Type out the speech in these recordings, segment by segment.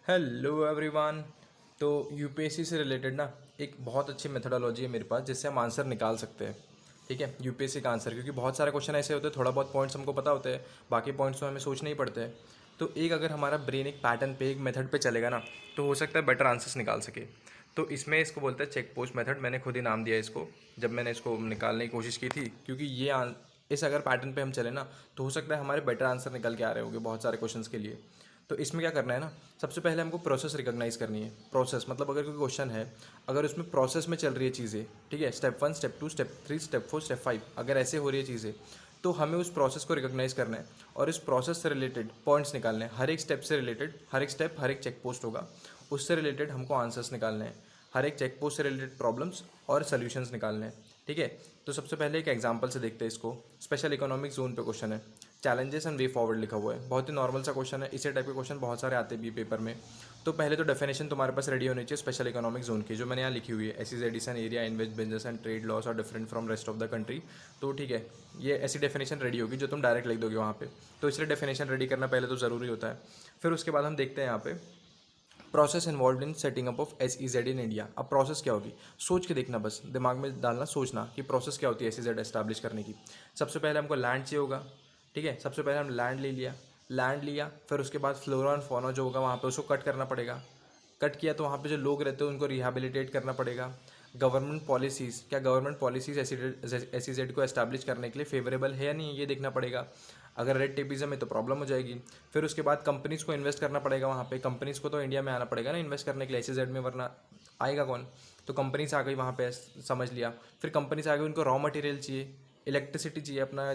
Hello everyone. तो UPSC से related ना एक बहुत अच्छी मेथडोलॉजी है मेरे पास जिससे हम आंसर निकाल सकते हैं। ठीक है, यूपीएससी का आंसर, क्योंकि बहुत सारे क्वेश्चन ऐसे होते हैं, थोड़ा बहुत पॉइंट्स हमको पता होते हैं, बाकी पॉइंट्स तो हमें सोचने ही पड़ते हैं। तो एक अगर हमारा ब्रेन एक पैटर्न पे, एक मेथड पे चलेगा ना, तो हो सकता है बेटर आंसर्स निकाल सके। तो इसमें इसको बोलते हैं चेक पोस्ट मेथड। मैंने खुद ही नाम दिया इसको जब मैंने इसको निकालने की कोशिश की थी, क्योंकि इस अगर पैटर्न पे हम चले ना, तो हो सकता है हमारे बेटर आंसर निकल के आ रहे होंगे बहुत सारे क्वेश्चंस के लिए। तो इसमें क्या करना है ना, सबसे पहले हमको प्रोसेस रिकॉग्नाइज करनी है। प्रोसेस मतलब अगर कोई क्वेश्चन है, अगर उसमें प्रोसेस में चल रही है चीज़ें, ठीक है, step 1 step 2 step 3 step 4 step 5, अगर ऐसे हो रही है चीज़ें, तो हमें उस प्रोसेस को रिकॉग्नाइज करना है और इस प्रोसेस से रिलेटेड पॉइंट्स निकालने हैं। हर एक स्टेप से रिलेटेड, हर एक स्टेप, हर एक चेक पोस्ट होगा, उससे रिलेटेड हमको आंसर्स निकालने हैं। हर एक चेक पोस्ट से रिलेटेड प्रॉब्लम्स और सॉल्यूशंस निकालने हैं। ठीक है, तो सबसे पहले एक एग्जांपल से देखते हैं इसको। स्पेशल इकोनॉमिक जोन पे क्वेश्चन है, चैलेंजेस एंड वे फॉरवर्ड लिखा हुआ है। बहुत ही नॉर्मल सा क्वेश्चन है, इसी टाइप के क्वेश्चन बहुत सारे आते भी पेपर में। तो पहले तो डेफिनेशन तुम्हारे पास रेडी होनी चाहिए स्पेशल इकोनॉमिक जोन की, जो मैंने यहाँ लिखी हुई है। S is addition area in which business and trade laws are different from rest of the country. तो ठीक है, ये ऐसी डेफिनेशन रेडी होगी जो तुम डायरेक्ट लिख दोगे वहाँ पे। तो इसलिए डेफिनेशन रेडी करना पहले तो ज़रूरी होता है। फिर उसके बाद हम देखते हैं यहाँ पे process involve in setting up of SEZ in India. अब प्रोसेस क्या होगी, सोच के देखना, बस दिमाग में डालना, सोचना कि प्रोसेस क्या होती है SEZ एस्टैब्लिश करने की। सबसे पहले हमको लैंड चाहिए होगा। ठीक है, सबसे पहले हम लैंड ले लिया, लैंड लिया, फिर उसके बाद फ्लोरा और फौना जो होगा वहाँ पे उसको कट करना पड़ेगा। कट किया तो वहाँ पे जो लोग रहते हैं उनको रिहेबिलिटेट करना पड़ेगा। गवर्नमेंट पॉलिसीज़, क्या गवर्नमेंट पॉलिसीज़ SEZ को एस्टैब्लिश करने के लिए फेवरेबल है या नहीं, ये देखना पड़ेगा। अगर रेड टेपिज्म है तो प्रॉब्लम हो जाएगी। फिर उसके बाद कंपनीज़ को इन्वेस्ट करना पड़ेगा वहाँ पे। कंपनीज़ को तो इंडिया में आना पड़ेगा ना इन्वेस्ट करने के लिए SEZ में, वरना आएगा कौन। तो कंपनीज आ गई वहाँ पे, समझ लिया। फिर कंपनीज आ गई, उनको रॉ मटेरियल चाहिए, इलेक्ट्रिसिटी चाहिए अपना,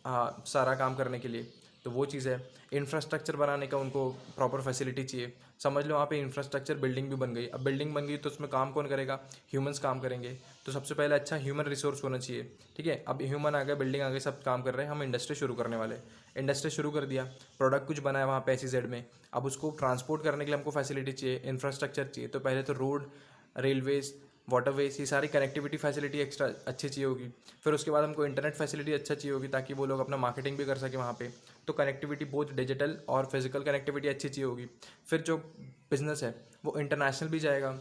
हाँ, सारा काम करने के लिए, तो वो चीज़ है। इंफ्रास्ट्रक्चर बनाने का उनको प्रॉपर फैसिलिटी चाहिए। समझ लो वहाँ पे इंफ्रास्ट्रक्चर, बिल्डिंग भी बन गई। अब बिल्डिंग बन गई तो उसमें काम कौन करेगा, ह्यूमंस काम करेंगे। तो सबसे पहले अच्छा ह्यूमन रिसोर्स होना चाहिए। ठीक है, अब ह्यूमन आ गए, बिल्डिंग आ गई, सब काम कर रहे हैं, हम इंडस्ट्री शुरू करने वाले। इंडस्ट्री शुरू कर दिया, प्रोडक्ट कुछ बनाया वहाँ पे SEZ में। अब उसको ट्रांसपोर्ट करने के लिए हमको फैसिलिटी चाहिए, इंफ्रास्ट्रक्चर चाहिए। तो पहले तो रोड, रेलवेज, वाटरवेज, ये सारी कनेक्टिविटी फैसिलिटी एक्स्ट्रा अच्छी चाहिए होगी। फिर उसके बाद हमको इंटरनेट फैसिलिटी अच्छा चाहिए होगी, ताकि वो लोग अपना मार्केटिंग भी कर सके वहाँ पे। तो कनेक्टिविटी बोथ डिजिटल और फिजिकल कनेक्टिविटी अच्छी चाहिए होगी। फिर जो बिज़नेस है वो इंटरनेशनल भी जाएगा,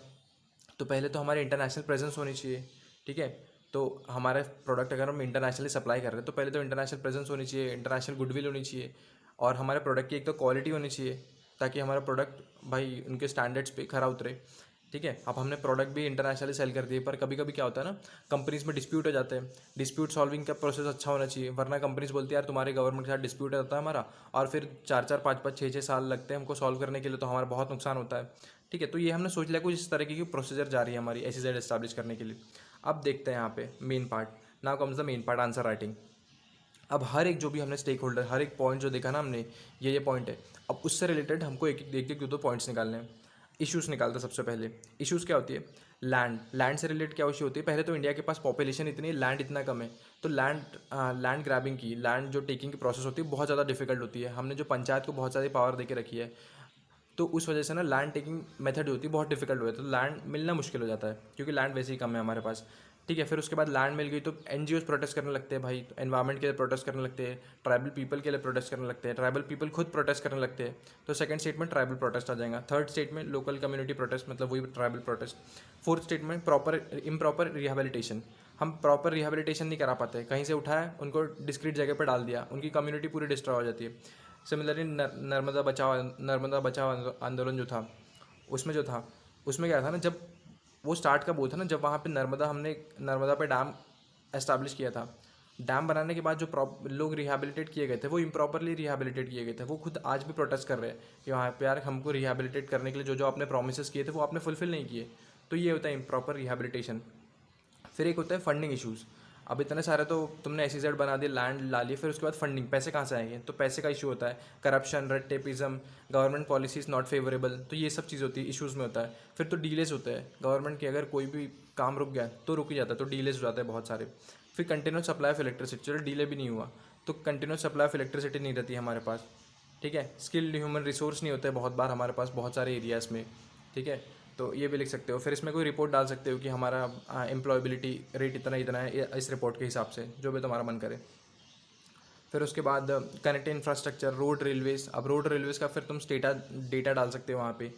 तो पहले तो हमारे इंटरनेशनल प्रेजेंस होनी चाहिए। ठीक है, तो हमारे प्रोडक्ट अगर हम इंटरनेशनली सप्लाई कर रहे हैं तो पहले तो इंटरनेशनल प्रेजेंस होनी चाहिए, इंटरनेशनल गुडविल होनी चाहिए, और हमारे प्रोडक्ट की एक तो क्वालिटी होनी चाहिए, ताकि हमारा प्रोडक्ट भाई उनके स्टैंडर्ड्स पे खरा उतरे। ठीक है, अब हमने प्रोडक्ट भी इंटरनेशनली सेल कर दिए, पर कभी कभी क्या होता है ना, कंपनीज में डिस्प्यूट हो जाते हैं। डिस्प्यूट सॉल्विंग का प्रोसेस अच्छा होना चाहिए, वरना कंपनीज बोलती है यार तुम्हारे गवर्नमेंट के साथ डिस्प्यूट रहता है हमारा, और फिर 4 4 5 5 6 6 साल लगते हैं हमको सॉल्व करने के लिए, तो हमारा बहुत नुकसान होता है। ठीक है, तो ये हमने सोच लिया कुछ इस तरीके की प्रोसीजर जा रही है हमारी SEZ एस्टैब्लिश करने के लिए। अब देखते हैं यहाँ पे main part. Now comes the main part, answer writing. अब हर एक जो भी हमने स्टेक होल्डर, हर एक पॉइंट जो देखा ना हमने, ये पॉइंट है, अब उससे रिलेटेड हमको एक एक 2 2 पॉइंट्स निकालने हैं। इश्यूज़ निकालते हैं सबसे पहले। इश्यूज़ क्या होती है, लैंड, लैंड से रिलेटेड क्या इशू होती है। पहले तो इंडिया के पास पॉपुलेशन इतनी है, लैंड इतना कम है, तो लैंड ग्रैबिंग की, लैंड जो टेकिंग की प्रोसेस होती है बहुत ज़्यादा डिफिकल्ट होती है। हमने जो पंचायत को बहुत ज़्यादा पावर दे के रखी है, तो उस वजह से ना लैंड टेकिंग मेथड होती है बहुत डिफिकल्ट हो जाता है, तो लैंड मिलना मुश्किल हो जाता है, क्योंकि लैंड वैसे ही कम है हमारे पास। ठीक है, फिर उसके बाद लैंड मिल गई तो NGOs प्रोटेस्ट करने लगते हैं भाई, तो एनवायरमेंट के लिए प्रोटेस्ट करने लगते हैं, ट्राइबल पीपल के लिए प्रोटेस्ट करने लगते हैं, ट्राइबल पीपल खुद प्रोटेस्ट करने लगते हैं। तो सेकंड स्टेटमेंट ट्राइबल प्रोटेस्ट आ जाएगा। Third statement local community protest, मतलब वही tribal protest. Fourth statement proper improper rehabilitation, हम प्रॉपर रिहेबिलिटेशन नहीं करा पाते, कहीं से उठाया उनको डिस्क्रीट जगह पर डाल दिया, उनकी कम्युनिटी पूरी डिस्ट्रॉय हो जाती है। सिमिलरली नर्मदा बचाओ आंदोलन जो था, उसमें जो था, उसमें क्या था ना, जब वो स्टार्ट कब हुआ था ना, जब वहाँ पे नर्मदा पे डैम एस्टैब्लिश किया था। डैम बनाने के बाद जो लोग रिहेबिलिटेट किए गए थे वो इम्प्रॉपरली रिहेबिलिटेट किए गए थे। वो खुद आज भी प्रोटेस्ट कर रहे हैं कि वहाँ पे यार हमको रिहेबिलिटेट करने के लिए जो जो आपने प्रोमिस किए थे वो आपने फुलफिल नहीं किए। तो ये होता है इम्प्रॉपर रिहेबिलिटेशन। फिर एक होता है फंडिंग इशूज़। अब इतने सारे तो तुमने SEZ बना दिए, लैंड ला लिए, फिर उसके बाद फंडिंग, पैसे कहाँ से आएंगे, तो पैसे का इशू होता है। Corruption, red tapism, government policies not favourable, तो ये सब चीज़ होती है, इशूज़ में होता है। फिर तो डीलेज होते हैं, गवर्नमेंट के अगर कोई भी काम रुक गया तो रुक ही जाता है, तो डीलेज हो जाते हैं बहुत सारे। फिर कंटिन्यूस सप्लाई ऑफ इलेक्ट्रिसिटी, चलो डीले भी नहीं हुआ, तो कंटिन्यूस सप्लाई ऑफ इलेक्ट्रिसिटी नहीं रहती हमारे पास। ठीक है, स्किल्ड ह्यूमन रिसोर्स नहीं होते बहुत बार हमारे पास बहुत सारे एरियाज़ में। ठीक है, तो ये भी लिख सकते हो। फिर इसमें कोई रिपोर्ट डाल सकते हो कि हमारा एम्प्लॉयबिलिटी रेट इतना इतना है इस रिपोर्ट के हिसाब से, जो भी तुम्हारा मन करे। फिर उसके बाद कनेक्टिंग इंफ्रास्ट्रक्चर, रोड रेलवेज। अब रोड रेलवेज का फिर तुम डेटा डाल सकते हो वहाँ पे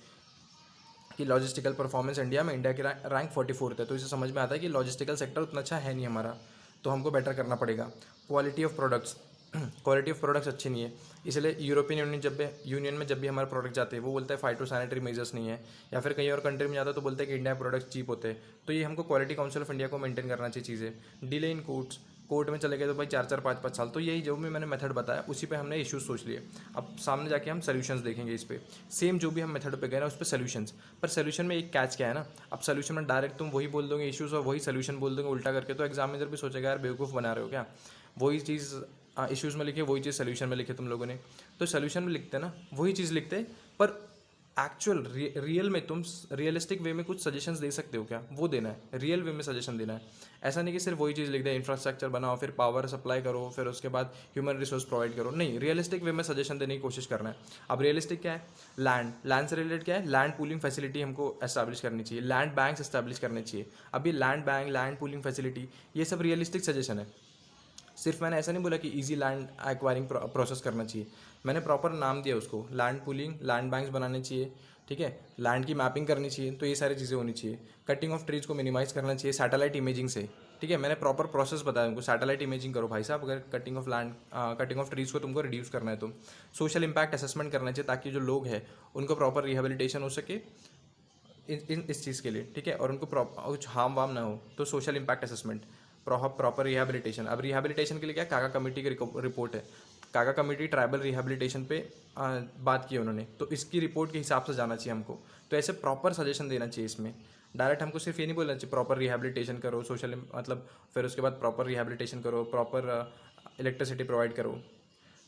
कि लॉजिस्टिकल परफॉर्मेंस इंडिया में, इंडिया की रैंक 44 है, तो इसे समझ में आता है कि लॉजिस्टिकल सेक्टर उतना अच्छा है नहीं हमारा, तो हमको बेटर करना पड़ेगा। Quality of products, quality of products अच्छी नहीं है, इसलिए यूरोपियन यूनियन में जब भी हमारे प्रोडक्ट जाते हैं वो बोलता है फाइटो सैनिटरी मेजर्स नहीं है, या फिर कहीं और कंट्री में जाता है तो बोलते हैं कि इंडिया प्रोडक्ट्स चीप होते हैं। तो ये हमको क्वालिटी काउंसिल ऑफ इंडिया को मेंटेन करना चाहिए चीज़ें। डिले इन कोर्ट में चले गए तो भाई 4-4 5-5 साल। तो यही जो भी मैंने मेथड बताया उसी पे हमने इश्यूज सोच लिए। अब सामने जाके हम सोल्यूशंस देखेंगे इस पे, सेम जो भी हम मेथड पे गए ना उस पर सोल्यूशंस। पर सोल्यूशन में एक कैच क्या है ना, अब सोल्यूशन में डायरेक्ट तुम वही बोल दोगे इश्यूज और वही सोल्यूशन बोल दोगे उल्टा करके, तो एग्जामिनर भी सोचेगा यार बेवकूफ़ बना रहे हो क्या, वही चीज़ इश्यूज़ में लिखे वही चीज़ सोल्यूशन में लिखे तुम लोगों ने। तो सोल्यूशन में लिखते ना वही चीज़ लिखते, पर एक्चुअल रियल में तुम रियलिस्टिक वे में कुछ सजेशंस दे सकते हो क्या, वो देना है, रियल वे में सजेशन देना है। ऐसा नहीं कि सिर्फ वही चीज़ लिख दे, इंफ्रास्ट्रक्चर बनाओ फिर पावर सप्लाई करो फिर उसके बाद ह्यूमन रिसोर्स प्रोवाइड करो, नहीं, रियलिस्टिक वे में सजेशन देने की कोशिश करना है। अब रियलिस्टिक क्या है, लैंड से रिलेटेड क्या है, लैंड पूलिंग फैसिलिटी हमको एस्टैब्लिश करनी चाहिए, लैंड बैंक्स एस्टैब्लिश करने चाहिए। अब ये land bank, land pooling facility, ये सब रियलिस्टिक सजेशन है। सिर्फ मैंने ऐसा नहीं बोला कि इजी लैंड एक्वायरिंग प्रोसेस करना चाहिए, मैंने प्रॉपर नाम दिया उसको, लैंड पूलिंग, लैंड बैंक्स बनाने चाहिए, ठीक है, लैंड की मैपिंग करनी चाहिए, तो ये सारी चीज़ें होनी चाहिए। कटिंग ऑफ ट्रीज को मिनिमाइज करना चाहिए सैटेलाइट इमेजिंग से, ठीक है, मैंने प्रॉपर प्रोसेस बताया उनको, सैटेलाइट इमेजिंग करो भाई साहब अगर कटिंग ऑफ ट्रीज को तुमको रिड्यूस करना है तो। सोशल इंपैक्ट असेसमेंट करना चाहिए ताकि जो लोग हैं उनको प्रॉपर रिहेबिलिटेशन हो सके इस चीज़ के लिए, ठीक है, और उनको कुछ हार्म वार्म ना हो, तो social impact assessment, proper rehabilitation. अब रिहेबिलिटेशन के लिए क्या, कागा कमेटी की रिपोर्ट है, कागा कमेटी ट्राइबल रिहेबिलिटेशन पे बात की उन्होंने, तो इसकी रिपोर्ट के हिसाब से जाना चाहिए हमको। तो ऐसे प्रॉपर सजेशन देना चाहिए इसमें, डायरेक्ट हमको सिर्फ ये नहीं बोलना चाहिए प्रॉपर रिहेबिलिटेशन करो सोशल, मतलब फिर उसके बाद प्रॉपर रिहेबिलिटेशन करो, प्रॉपर इलेक्ट्रिसिटी प्रोवाइड करो।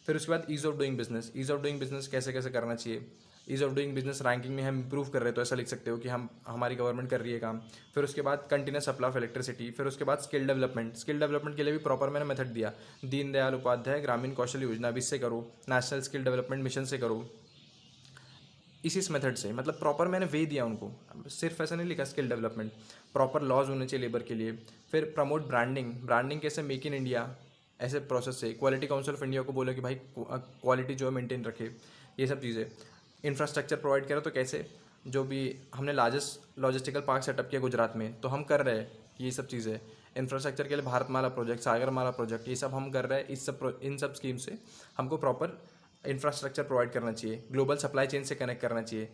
फिर उसके बाद ease of doing business, ease of doing business कैसे कैसे करना चाहिए, ease of doing business ranking में हम इंप्रूव कर रहे हैं तो ऐसा लिख सकते हो कि हम हमारी गवर्नमेंट कर रही है काम। फिर उसके बाद कंटिन्यूस सप्लाई ऑफ इलेक्ट्रिसिटी, फिर उसके बाद स्किल डेवलपमेंट के लिए भी प्रॉपर मैंने मेथड दिया, दीनदयाल उपाध्याय ग्रामीण कौशल योजना, अब इससे करो, नेशनल स्किल डेवलपमेंट मिशन से करो, इस मेथड से, मतलब प्रॉपर मैंने वे दिया उनको, सिर्फ ऐसा नहीं लिखा स्किल डेवलपमेंट, प्रॉपर लॉज होने चाहिए लेबर के लिए। फिर प्रमोट ब्रांडिंग, ब्रांडिंग कैसे, मेक इन इंडिया, ऐसे प्रोसेस से। क्वालिटी काउंसिल ऑफ इंडिया को बोले कि भाई क्वालिटी जो है मेंटेन रखे, ये सब चीज़ें। इंफ्रास्ट्रक्चर प्रोवाइड करो तो कैसे, जो भी हमने लार्जेस्ट लॉजिस्टिकल पार्क सेटअप किया गुजरात में, तो हम कर रहे हैं ये सब चीज़ें। इंफ्रास्ट्रक्चर के लिए भारतमाला प्रोजेक्ट, सागरमाला प्रोजेक्ट, ये सब हम कर रहे हैं, इन सब स्कीम से हमको प्रॉपर इंफ्रास्ट्रक्चर प्रोवाइड करना चाहिए, ग्लोबल सप्लाई चेन से कनेक्ट करना चाहिए।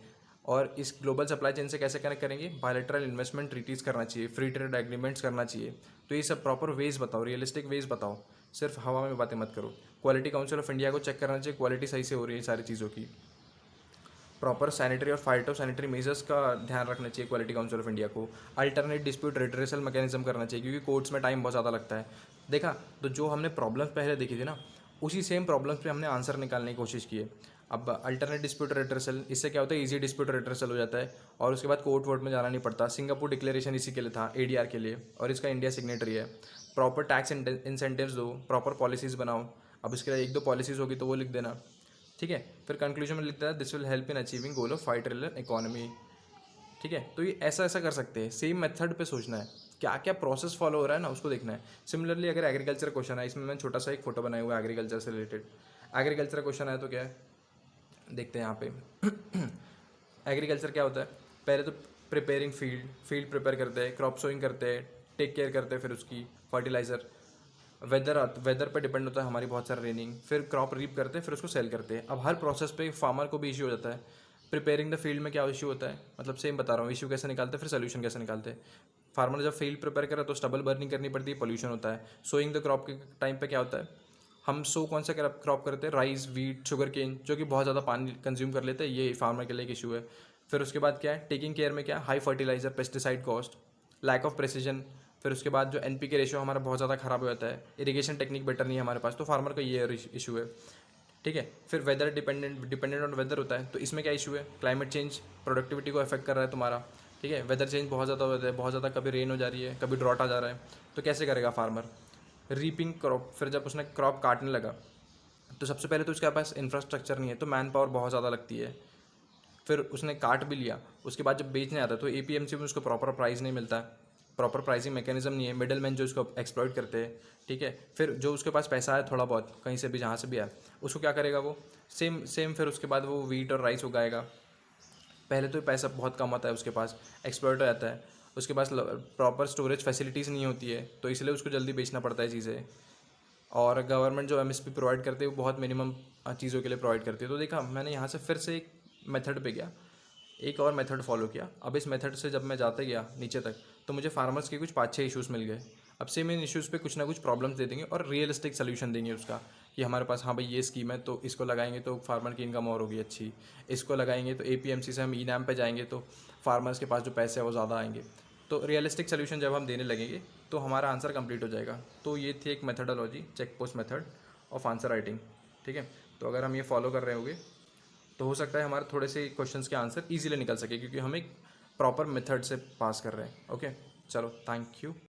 और इस ग्लोबल सप्लाई चेन से कैसे कनेक्ट करेंगे, बायलैटरल इन्वेस्टमेंट ट्रीटीज़ करना चाहिए, फ्री ट्रेड एग्रीमेंट्स करना चाहिए। तो ये सब प्रॉपर वेज बताओ, रियलिस्टिक वेज बताओ, सिर्फ हवा में बातें मत करो। क्वालिटी काउंसिल ऑफ इंडिया को चेक करना चाहिए, क्वालिटी सही से हो रही है सारी चीज़ों की। प्रॉपर सैनिटरी और फाइटो सैनिटरी मेजर्स का ध्यान रखना चाहिए क्वालिटी काउंसिल ऑफ इंडिया को। अल्टरनेट डिस्प्यूट रिड्रेसल मैकेनिज्म करना चाहिए, क्योंकि कोर्ट्स में टाइम बहुत ज़्यादा लगता है। देखा, तो जो हमने प्रॉब्लम्स पहले देखी थी ना, उसी सेम प्रॉब्लम्स पे हमने आंसर निकालने की कोशिश की है। अब अल्टरनेट डिस्प्यूट रिड्रेसल, इससे क्या होता है, इजी डिस्प्यूट रिड्रेसल हो जाता है और उसके बाद कोर्ट वोर्ट में जाना नहीं पड़ता। सिंगापुर डिक्लेरेशन इसी के लिए था, एडीआर के लिए, और इसका इंडिया सिग्नेटरी है। प्रॉपर टैक्स इंसेंटिव्स दो, प्रॉपर पॉलिसीज़ बनाओ। अब इसके लिए 1-2 पॉलिसीज़ होगी तो वो लिख देना, ठीक है। फिर कंक्लूजन में लिखता है this will help in achieving goal of 5 trillion economy, ठीक है। तो ये ऐसा ऐसा कर सकते हैं, सेम मेथड पे सोचना है, क्या क्या प्रोसेस फॉलो हो रहा है ना उसको देखना है। सिमिलरली अगर एग्रीकल्चर क्वेश्चन है, इसमें मैंने छोटा सा एक फोटो बनाया हुआ है एग्रीकल्चर से रिलेटेड। एग्रीकल्चर क्वेश्चन है तो क्या है, देखते हैं यहाँ पे। एग्रीकल्चर क्या होता है, पहले तो प्रिपेयरिंग फील्ड प्रिपेयर करते हैं, क्रॉप सोइंग करते हैं, टेक केयर करते हैं, फिर उसकी फर्टिलाइज़र, वेदर पे डिपेंड होता है हमारी बहुत सारा रेनिंग, फिर क्रॉप रीप करते हैं, फिर उसको सेल करते हैं। अब हर प्रोसेस पे फार्मर को भी इशू हो जाता है। प्रिपेयरिंग द फील्ड में क्या इशू होता है, मतलब सेम बता रहा हूँ, इशू कैसे निकालते हैं फिर सोल्यूशन कैसे निकालते हैं। फार्मर जब फील्ड प्रिपेयर करे तो स्टबल बर्निंग करनी पड़ती है, पोल्यूशन होता है। सोइंग द क्रॉप के टाइम पे क्या होता है, हम कौन सा क्रॉप करते हैं, राइस, वीट, शुगर केन, जो कि बहुत ज़्यादा पानी कंज्यूम कर लेते हैं, ये फार्मर के लिए एक इशू है। फिर उसके बाद क्या है, टेकिंग केयर में क्या, high fertiliser, pesticide cost, lack of precision. फिर उसके बाद जो एनपीके रेशियो हमारा बहुत ज़्यादा खराब हो जाता है, इरिगेशन टेक्निक बेटर नहीं है हमारे पास, तो फार्मर का ये इशू है, ठीक है। फिर वेदर डिपेंडेंट ऑन वेदर होता है, तो इसमें क्या इशू है, क्लाइमेट चेंज प्रोडक्टिविटी को अफेक्ट कर रहा है तुम्हारा, ठीक है। वेदर चेंज बहुत ज़्यादा होता है, बहुत ज़्यादा कभी रेन हो जा रही है, कभी ड्रॉट आ जा रहा है, तो कैसे करेगा फार्मर। रीपिंग क्रॉप, फिर जब उसने क्रॉप काटने लगा तो सबसे पहले तो उसके पास इंफ्रास्ट्रक्चर नहीं है, तो मैन पावर बहुत ज़्यादा लगती है। फिर उसने काट भी लिया, उसके बाद जब बेचने आता है तो एपीएमसी में उसको प्रॉपर प्राइस नहीं मिलता है, प्रॉपर प्राइसिंग मैकेनिज्म नहीं है, मिडल मैन जो उसको एक्सप्लॉइट करते हैं, ठीक है। फिर जो उसके पास पैसा है थोड़ा बहुत कहीं से भी जहाँ से भी है, उसको क्या करेगा वो सेम सेम, फिर उसके बाद वो वीट और राइस उगाएगा। पहले तो पैसा बहुत कम आता है उसके पास, एक्सप्लॉइट हो जाता है, उसके पास प्रॉपर स्टोरेज फैसिलिटीज़ नहीं होती है, तो इसलिए उसको जल्दी बेचना पड़ता है चीज़ें। और गवर्नमेंट जो एमएसपी प्रोवाइड करती है वो बहुत मिनिमम चीज़ों के लिए प्रोवाइड करती है। तो देखा मैंने यहाँ से फिर से एक मेथड पे गया, एक और मेथड फॉलो किया। अब इस मेथड से जब मैं जाते गया नीचे तक, तो मुझे फार्मर्स के कुछ 5-6 इश्यूज़ मिल गए। अब सेम इन इश्यूज़ पे कुछ ना कुछ प्रॉब्लम्स दे देंगे और रियलिस्टिक सोल्यूशन देंगे उसका, कि हमारे पास हाँ भाई ये स्कीम है तो इसको लगाएंगे तो फार्मर की इनकम और होगी अच्छी, इसको लगाएंगे तो एपीएमसी से हम ई नैम पे जाएंगे तो फार्मर्स के पास जो पैसे है वो ज़्यादा आएंगे। तो रियलिस्टिक सोल्यूशन जब हम देने लगेंगे तो हमारा आंसर कंप्लीट हो जाएगा। तो ये थी एक methodology, check post method of answer writing, ठीक है। तो अगर हम ये फॉलो कर रहे होंगे तो हो सकता है हमारे थोड़े से क्वेश्चंस के आंसर इजीली निकल सके, क्योंकि हम एक प्रॉपर मेथड से पास कर रहे हैं। ओके, चलो थैंक यू।